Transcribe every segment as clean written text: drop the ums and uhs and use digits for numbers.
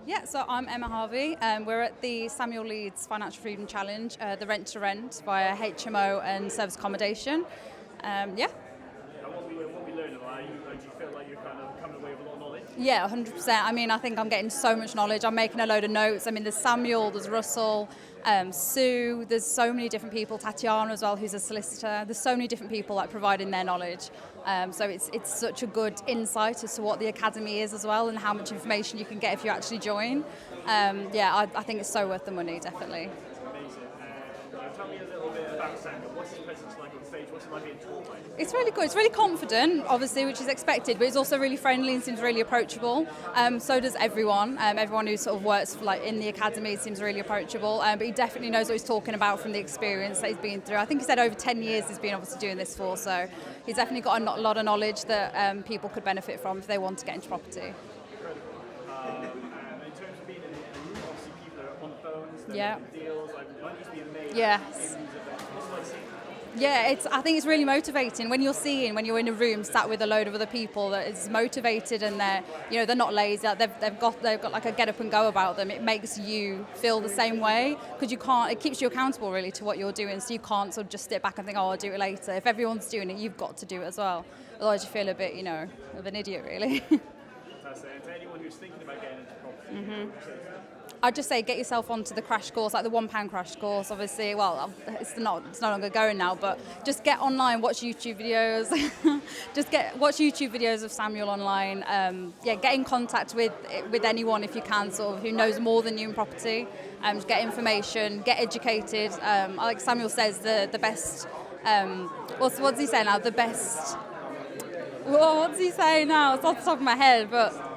Yeah, so I'm Emma Harvey. We're at the Samuel Leeds Financial Freedom Challenge, the rent to rent via HMO and service accommodation. Yeah. And what we learn about you, do you feel like you're kind of coming away with a lot of knowledge? Yeah, 100%. I mean, I think I'm getting so much knowledge. I'm making a load of notes. I mean, there's Samuel, there's Russell, Sue, there's so many different people, Tatiana as well, who's a solicitor. There's so many different people like providing their knowledge. So it's such a good insight as to what the academy is as well and how much information you can get if you actually join. I think it's so worth the money, definitely. Amazing. Tell me a little bit about Samuel. What's his presence like on stage? What's it like being taught by him? It's really good. It's really confident, obviously, which is expected, but it's also really friendly and seems really approachable. So does everyone. Everyone who sort of works in the academy seems really approachable. But he definitely knows what he's talking about from the experience that he's been through. I think he said over 10 years he's been obviously doing this for, so he's definitely got a lot of knowledge that people could benefit from if they want to get into property. Incredible. And in terms of being in the room, obviously people are on phones, they're Yeah. making deals, like I used to be amazed. Yes. What's it like seeing that? Yeah, I think it's really motivating when you're in a room sat with a load of other people that is motivated and they're not lazy. They've got like a get up and go about them. It makes you feel the same way because it keeps you accountable really to what you're doing. So you can't sort of just sit back and think, oh, I'll do it later. If everyone's doing it, you've got to do it as well. Otherwise you feel a bit, of an idiot really. Fantastic. And to anyone who's thinking about getting into property, what would you say to them? I'd just say get yourself onto the crash course, like the £1 crash course. Obviously, well, it's no longer going now, but just get online, watch YouTube videos. Watch YouTube videos of Samuel online. Get in contact with anyone if you can, sort of who knows more than you in property. Just get information, get educated. Like Samuel says, the best. What does he say now? The best. What does he say now? It's off the top of my head, but.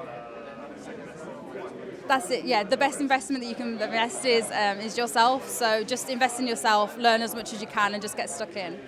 That's it, yeah. The best investment that you can invest is yourself. So just invest in yourself, learn as much as you can, and just get stuck in.